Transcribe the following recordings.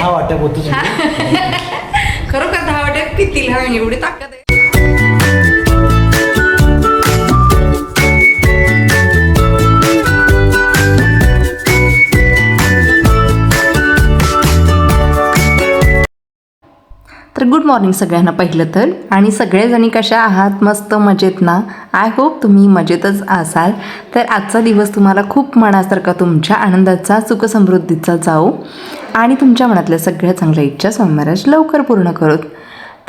10 वाट्या होतच. खरोखर 10 वाट्या किती लहान एवढी ताकद आहे. तर गुड मॉर्निंग सगळ्यांना पहिलं तर. आणि सगळेजणी कशा आहात? मस्त मजेत ना? आय होप तुम्ही मजेतच असाल. तर आजचा दिवस तुम्हाला खूप मनासारखा तुमच्या आनंदाचा सुखसमृद्धीचा जाओ आणि तुमच्या मनातल्या सगळ्या चांगल्या इच्छा स्वामी महाराज लवकर पूर्ण करोत.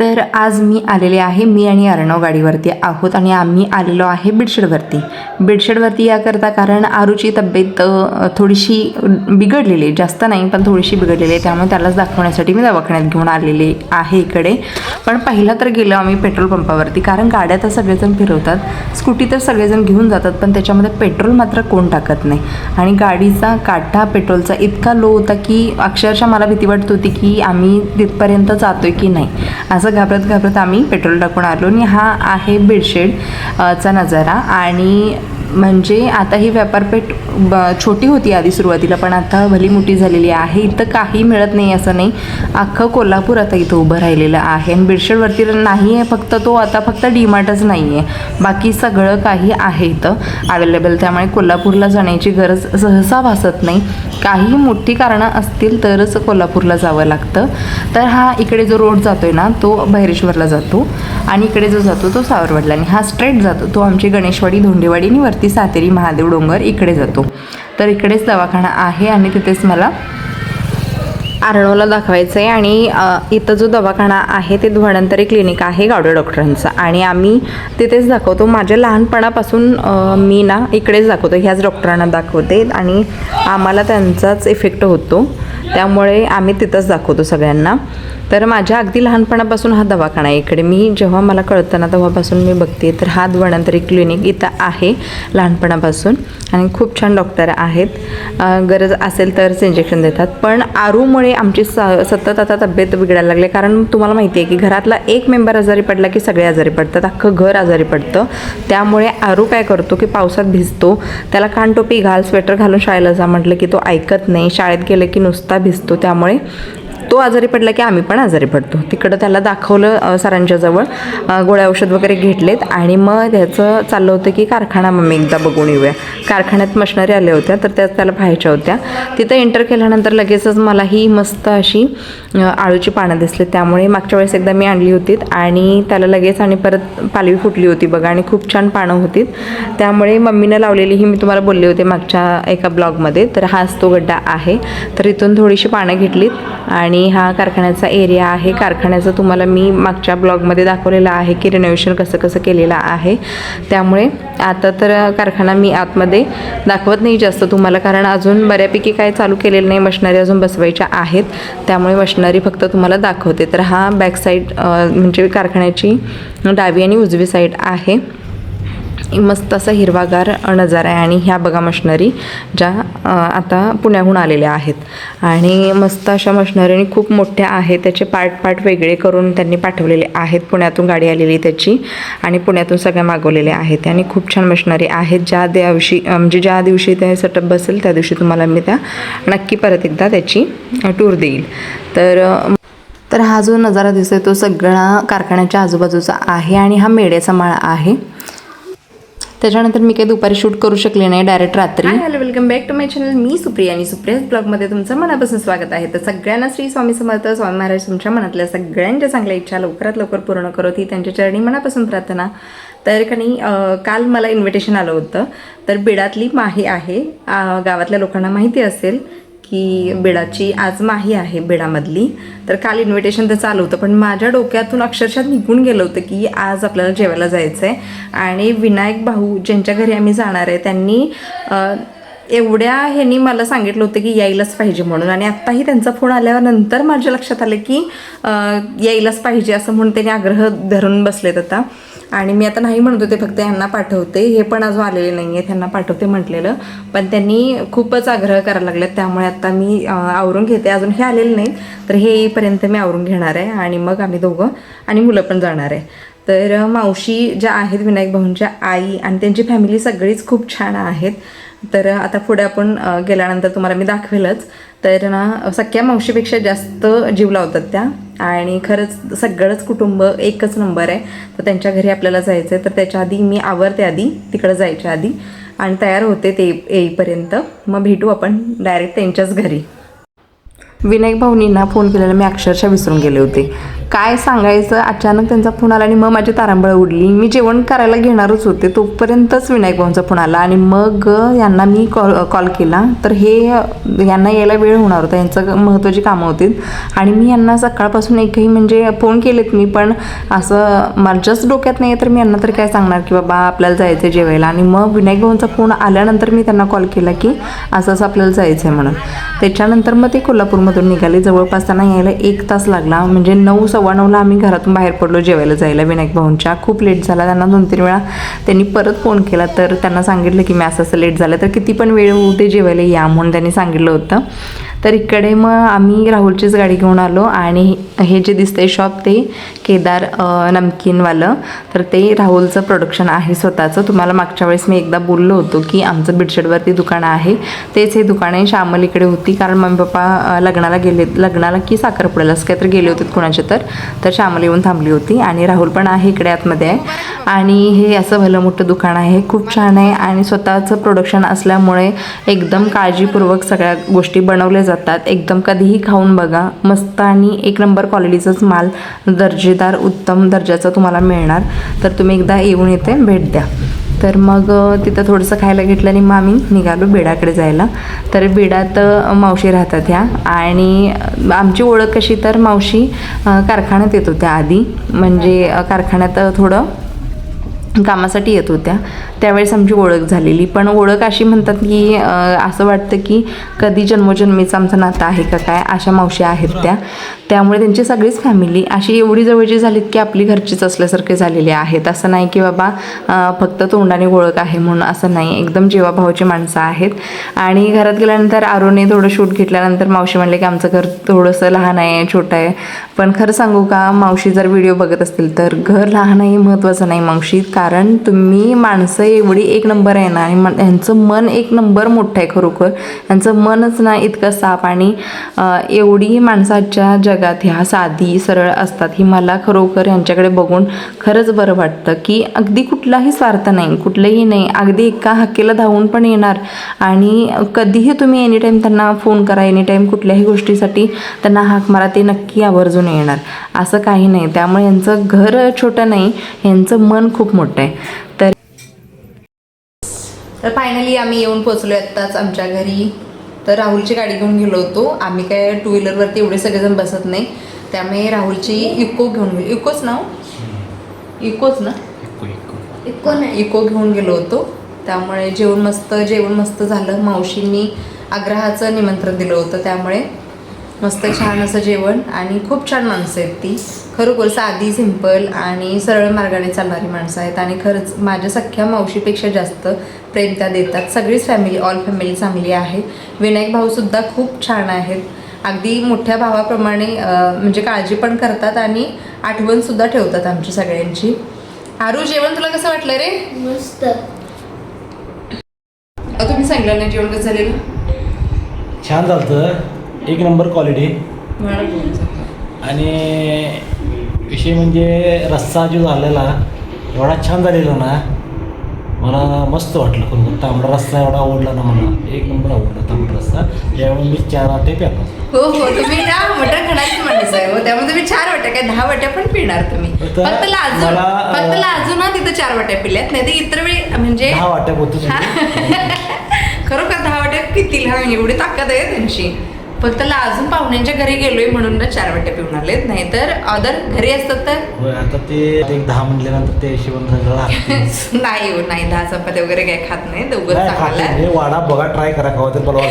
तर आज मी आलेले आहे, मी आणि अर्णव गाडीवरती आहोत आणि आम्ही आलेलो आहे बेडशेडवरती याकरता कारण आरूची तब्येत थोडीशी बिघडलेली आहे, जास्त नाही पण थोडीशी बिघडलेली आहे, त्यामुळे त्यालाच दाखवण्यासाठी मी दवाखान्यात घेऊन आलेले आहे इकडे. पण पहिला तर गेलो आम्ही पेट्रोल पंपावरती, कारण गाड्या तर सगळेजण फिरवतात, स्कूटी तर सगळेजण घेऊन जातात, पण त्याच्यामध्ये पेट्रोल मात्र कोण टाकत नाही. आणि गाडीचा काटा पेट्रोलचा इतका लो होता की अक्षरशः मला भीती वाटत होती की आम्ही तिथपर्यंत जातोय की नाही. असं घाबरत आम्ही पेट्रोल टाकून आलो. आणि हा आहे बेडशेडचा नजारा. आणि म्हणजे आता ही व्यापारपेठ छोटी होती आधी सुरुवातीला, पण आता भली मोठी झालेली आहे. इथं काही मिळत नाही असं नाही, अख्खं कोल्हापूर आता इथं उभं राहिलेलं आहे. आणि बेडशेडवरती नाही आहे फक्त तो, आता फक्त डीमार्टच नाही आहे, बाकी सगळं काही आहे इथं अवेलेबल. त्यामुळे कोल्हापूरला जाण्याची गरज सहसा भासत नाही. काही मोठी कारणं असतील तरच कोल्हापूरला जावं लागतं. तर हा इकडे जो रोड जातोय ना तो बहिरेश्वरला जातो, आणि इकडे जो जातो तो सावरवडला, आणि हा स्ट्रेट जातो तो आमची गणेशवाडी धोंडेवाडी आणि वरती सातेरी महादेव डोंगर इकडे जातो. तर इकडेच दवाखाना आहे आणि तिथेच मला अर्णवला दाखवायचं आहे. आणि इथं जो दवाखाना आहे ते धन्वंतरी क्लिनिक आहे गावडे डॉक्टरांचा, आणि आम्ही तिथेच दाखवतो. माझ्या लहानपणापासून मी ना इकडेच दाखवतो, ह्याच डॉक्टरांना दाखवते आणि आम्हाला त्यांचाच इफेक्ट होतो, त्यामुळे आम्ही तिथंच दाखवतो सगळ्यांना. तर माझ्या अगदी लहानपणापासून हा दवाखाना आहे इकडे, मी जेव्हा मला कळतं ना तेव्हापासून मी बघते. तर हा धन्वंतरी क्लिनिक इथं आहे लहानपणापासून, आणि खूप छान डॉक्टर आहेत, गरज असेल तरच इंजेक्शन देतात. पण आरूमुळे आमची सतत आता तब्येत बिघडायला लागली, कारण तुम्हाला माहिती आहे की घरातला एक मेंबर आजारी पडला की सगळे आजारी पडतात, अख्खं घर आजारी पडतं. त्यामुळे आरू काय करतो की पावसात भिजतो, त्याला कानटोपी घाल, स्वेटर घालून शाळेला जा म्हटलं की तो ऐकत नाही, शाळेत गेलं की नुसता भिजतो. त्यामुळे तो आजारी पडला की आम्ही पण आजारी पडतो. तिकडं त्याला दाखवलं सरांच्या जवळ, गोळ्या औषध वगैरे घेतलेत, आणि मग त्याचं चाललं होतं की कारखाना मम्मी एकदा बघून येऊया. कारखान्यात मशिनरी आल्या होत्या तर त्याला पाहायच्या होत्या. तिथं एंटर केल्यानंतर लगेचच मला ही मस्त अशी आळूची पानं दिसली, त्यामुळे मागच्या वेळेस एकदा मी आणली होती आणि त्याला लगेच आणि परत पालवी फुटली होती बघा, आणि खूप छान पानं होती. त्यामुळे मम्मीनं लावलेली ही मी तुम्हाला बोलले होते मागच्या एका ब्लॉगमध्ये. तर हाच तो गड्डा आहे. तर इथून थोडीशी पानं घेतलीत, आणि हा कारखान्याचा एरिया आहे. कारखान्याचं तुम्हाला मी मागच्या ब्लॉगमध्ये दाखवलेलं आहे की रिनोव्हेशन कसं केलेलं आहे. त्यामुळे आता तर कारखाना मी आतमध्ये दाखवत नाही जास्त तुम्हाला, कारण अजून बऱ्यापैकी काय चालू केलेलं नाही, मशिनरी अजून बसवायच्या आहेत, त्यामुळे मशिनरी फक्त तुम्हाला दाखवते. तर हा बॅक साईड म्हणजे कारखान्याची डावी आणि उजवी साईड आहे. मस्त असा हिरवागार नजारा आहे. आणि ह्या बघा मशिनरी ज्या आता पुण्याहून आलेल्या आहेत, आणि मस्त अशा मशिनरी खूप मोठ्या आहेत, त्याचे पार्ट वेगळे करून त्यांनी पाठवलेले आहेत. पुण्यातून गाडी आलेली त्याची, आणि पुण्यातून सगळ्या मागवलेल्या आहेत, आणि खूप छान मशिनरी आहेत. ज्या दिवशी ते सेटअप बसेल त्या दिवशी तुम्हाला मी त्या नक्की परत एकदा त्याची टूर देईल. तर हा जो नजारा दिसतोय तो सगळा कारखान्याच्या आजूबाजूचा आहे, आणि हा मेड्याचा माळा आहे. त्याच्यानंतर मी काही दुपारी शूट करू शकले नाही, डायरेक्ट रात्री. Hello, welcome back to my channel. मी सुप्रिया, आणि सुप्रियाज ब्लॉगमध्ये तुमचं मनापासून स्वागत आहे. तर सगळ्यांना श्री स्वामी समर्थ. स्वामी महाराज तुमच्या मनातल्या सगळ्यांच्या चांगल्या इच्छा लवकरात लवकर पूर्ण करत ही त्यांच्या चरणी मनापासून प्रार्थना. तर काल मला इन्व्हिटेशन आलं होतं. तर बिडातली माही आहे, गावातल्या लोकांना माहिती असेल की बिडाची आज माही आहे बिडामधली. तर काल इन्व्हिटेशन त्याचं आलं होतं, पण माझ्या डोक्यातून अक्षरशः निघून गेलं होतं की आज आपल्याला जेवायला जायचं आहे. आणि विनायक भाऊ ज्यांच्या घरी आम्ही जाणार आहे त्यांनी ह्यांनी मला सांगितलं होतं की यायलाच पाहिजे म्हणून. आणि आत्ताही त्यांचा फोन आल्यावर नंतर माझ्या लक्षात आलं की यायलाच पाहिजे असं म्हणून त्यांनी आग्रह धरून बसलेत आता. आणि मी आता नाही म्हणत होते, फक्त यांना पाठवते, हे पण अजून आलेले नाही आहे, त्यांना पाठवते म्हटलेलं, पण त्यांनी खूपच आग्रह करायला लागले. त्यामुळे आता मी आवरून घेते. अजून हे आलेले नाहीत, तर हे येईपर्यंत मी आवरून घेणार आहे, आणि मग आम्ही दोघं आणि मुलं पण जाणार आहे. तर मावशी ज्या आहेत विनायक भाऊंच्या आई आणि त्यांची फॅमिली सगळीच खूप छान आहेत. तर आता पुढे आपण गेल्यानंतर तुम्हाला मी दाखवेलच. तर ना सख्या मावशीपेक्षा जास्त जीव लावतात त्या आणि खरंच सगळंच कुटुंब एकच नंबर आहे. तर त्यांच्या घरी आपल्याला जायचं आहे, तर त्याच्या आधी मी आवरते आधी तिकडं जायच्या आधी आणि तयार होते ते येईपर्यंत. मग भेटू आपण डायरेक्ट त्यांच्याच घरी. विनायक भाऊनींना फोन केलेला मी अक्षरशः विसरून गेले होते. काय सांगायचं, अचानक त्यांचा फोन आला आणि मग माझी तारांबळ उडली. मी जेवण करायला घेणारच होते तोपर्यंतच विनायक भाऊंचा फोन आला आणि मग यांना मी कॉल केला. तर हे यांना यायला वेळ होणार होता, यांचं महत्त्वाची कामं होती आणि मी यांना सकाळपासून एकही म्हणजे फोन केलेत मी, पण असं मला जस्ट डोक्यात नाही आहे. तर मी यांना तर काय सांगणार की बाबा आपल्याला जायचं आहे जेवायला. आणि मग विनायक भाऊंचा फोन आल्यानंतर मी त्यांना कॉल केला की असं असं आपल्याला जायचं आहे म्हणून. त्याच्यानंतर मग ते कोल्हापूरमधून निघाले. जवळपास त्यांना यायला 1 तास लागला. म्हणजे 9, 9:15 आम्ही घरातून बाहेर पडलो जेवायला जायला विनायक भाऊंच्या. खूप लेट झाला. त्यांना 2-3 वेळा त्यांनी परत फोन केला, तर त्यांना सांगितलं की मी असं लेट झालं तर किती पण वेळ होऊ दे जेवायला या म्हणून त्यांनी सांगितलं होतं. तर इकडे मग आम्ही राहुलचीच गाडी घेऊन आलो आणि हे जे दिसतंय शॉप ते केदार नमकीनवालं. तर ते राहुलचं प्रोडक्शन आहे स्वतःचं. तुम्हाला मागच्या वेळेस मी एकदा बोललो होतो की आमचं बीडशेडवरती दुकान आहे, तेच हे दुकान आहे. श्यामल इकडे होती कारण मम्मी पप्पा लग्नाला की साखरपुड्याला असं काहीतरी गेले होते कोणाचे तर श्यामल येऊन थांबली होती आणि राहुल पण आहे इकडे आतमध्ये आहे. आणि हे असं भलं मोठं दुकान आहे, खूप छान आहे आणि स्वतःचं प्रोडक्शन असल्यामुळे एकदम काळजीपूर्वक सगळ्या गोष्टी बनवल्या जातात. एकदम कधीही खाऊन बघा, मस्त आणि 1 नंबर क्वालिटीचाच माल दर्जेदार उत्तम दर्जाचा तुम्हाला मिळणार. तर तुम्ही एकदा येऊन इथे भेट द्या. तर मग तिथं थोडंसं खायला घेतलं आणि मग आम्ही निघालो बेडाकडे जायला. तर बेडात मावशी राहतात ह्या आणि आमची ओळख कशी, तर मावशी कारखान्यात येत होत्या आधी, म्हणजे कारखान्यात थोडं कामासाठी येत होत्या. त्यावेळेस आमची ओळख झालेली. पण ओळख अशी म्हणतात की असं वाटतं की कधी जन्मोजन्मीचं आमचं नातं आहे का काय, अशा मावशी आहेत त्या. त्यामुळे त्यांची सगळीच फॅमिली अशी एवढी जवळची झालीत की आपली घरचीच असल्यासारखे झालेले आहेत. असं नाही की बाबा फक्त तोंडाने ओळख आहे म्हणून, असं नाही. एकदम जीवाभावाची माणसं आहेत. आणि घरात गेल्यानंतर आरोने थोडं शूट घेतल्यानंतर मावशी म्हणले की आमचं घर थोडंसं लहान आहे, छोटं आहे. पण खरं सांगू का, मावशी जर व्हिडिओ बघत असतील तर घर लहान आहे महत्त्वाचं नाही मावशी, कारण तुम्ही माणसं एवढी 1 नंबर आहे ना आणि यांचं मन 1 नंबर मोठं आहे. खरोखर यांचं मनच ना इतकं साफ आणि एवढी माणसाच्या जगात ह्या साधी सरळ असतात. ही मला खरोखर यांच्याकडे बघून खरंच बरं वाटतं की अगदी कुठलाही स्वार्थ नाही, कुठलंही नाही. अगदी एका हाकेला धावून पण येणार आणि कधीही तुम्ही एनीटाईम त्यांना फोन करा, एनीटाईम कुठल्याही गोष्टीसाठी त्यांना हाक मारा, ते नक्की आवर्जून येणार. असं काही नाही. त्यामुळे यांचं घर छोटं नाही, यांचं मन खूप मोठं आहे. तर फायनली आम्ही येऊन पोचलो आत्ताच आमच्या घरी. तर राहुलची गाडी घेऊन गेलो होतो आम्ही. काय 2 व्हीलरवरती एवढे सगळेजण बसत नाही, त्यामुळे राहुलची इको घेऊन गेलो. इकोच ना इको घेऊन गेलो होतो. त्यामुळे जेवण मस्त झालं. मावशींनी आग्रहाचं निमंत्रण दिलं होतं, त्यामुळे मस्त छान असं जेवण. आणि खूप छान माणसं आहेत ती, खरोखर साधी सिंपल आणि सरळ मार्गाने चालणारी माणसं आहेत. आणि खरंच माझ्या सख्या मावशीपेक्षा जास्त प्रेम त्या देतात. सगळीच फॅमिली, ऑल फॅमिली चांगली आहे. विनायक भाऊसुद्धा खूप छान आहेत, अगदी मोठ्या भावाप्रमाणे म्हणजे काळजी पण करतात आणि आठवणसुद्धा ठेवतात आमची सगळ्यांची. आरू, जेवण तुला कसं वाटलं रे? मस्त. तुम्ही सांगितलं नाही जेवण कसं झालेलं? छान झालं, 1 नंबर क्वालिटी. आणि विषय म्हणजे रस्सा जो झालेला एवढा छान झालेला ना, मला मस्त वाटलं. पण तांबडा रस्सा एवढा आवडला ना मला, 1 नंबर आवडला तांबडा रस्सा. त्यामुळे मी 4 वाटे प्यालो. हो, तुम्ही ना मटण खाण्याची माणसं आहे, त्यामुळे तुम्ही 4 वाट्या काय 10 वाट्या पण पिणार तुम्ही. फक्त लाजू ना तिथं 4 वाट्या पिल्यात, नाही तर इतर वेळी म्हणजे 10 वाट्या होतं. खरोखर 10 वाट्या किती लहान, एवढी ताकद आहे त्यांची. फक्त लाजून पाहुण्यांच्या घरी गेलोय म्हणून ना 4 वाट्या पिऊन आलेत, नाही तर अदर घरी असतात तर होय. आता ते 10 म्हणल्यानंतर ते हिशोबाने सगळं नाही हो, नाही 10 चपात्या वगैरे काय खात नाही. दोघं चांगला वाडा बघा, ट्राय करा, खावा तर बोलवा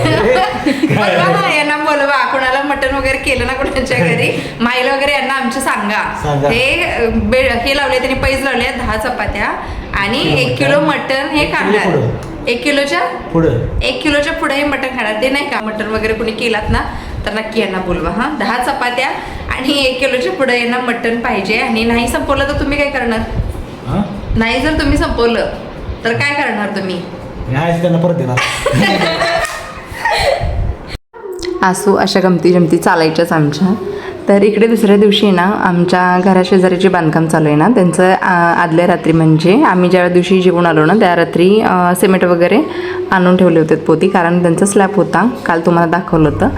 यांना, बोलवा कोणाला मटण वगैरे केलं ना कोणाच्या घरी, माईला वगैरे यांना आमच्या सांगा. हे लावले त्यांनी, पैज लावले 10 चपात्या आणि 1 किलो मटण हे खाणार. 1 किलोच्या पुढे हे मटण खाणार. ते नाही का मटण वगैरे कोणी केलात ना तर नक्की यांना बोलवा. 10 चपात्या आणि 1 किलोच्या पुढे यांना मटण पाहिजे. आणि नाही संपवलं तर तुम्ही काय करणार? नाही जर तुम्ही संपवलं तर काय करणार तुम्ही? मी आहेच त्यांना परत देणार. असो अशा गमती चालायच्याच आमच्या. तर इकडे दुसऱ्या दिवशी ना आमच्या घराशेजारी जे बांधकाम चालू आहे ना त्यांचं आदल्या रात्री म्हणजे आम्ही ज्या दिवशी जेवून आलो ना त्या रात्री सिमेंट वगैरे आणून ठेवले होते पोती, कारण त्यांचा स्लॅब होता, काल तुम्हाला दाखवलं होतं.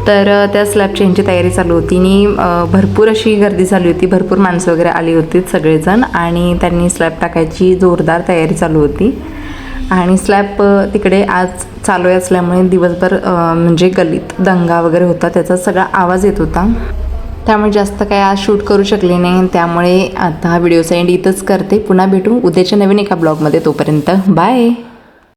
तर त्या स्लॅबची यांची तयारी चालू होती आणि भरपूर अशी गर्दी झाली होती, भरपूर माणसं वगैरे आली होती सगळेजण, आणि त्यांनी स्लॅब टाकायची जोरदार तयारी चालू होती. आणि स्लॅब तिकडे आज चालू आहे असल्यामुळे दिवसभर म्हणजे गल्लीत दंगा वगैरे होता, त्याचा सगळा आवाज येत होता. त्यामुळे जास्त काय आज शूट करू शकले नाही, त्यामुळे आता हा व्हिडिओचा एंड इथंच करते. पुन्हा भेटू उद्याच्या नवीन एका ब्लॉगमध्ये. तोपर्यंत बाय.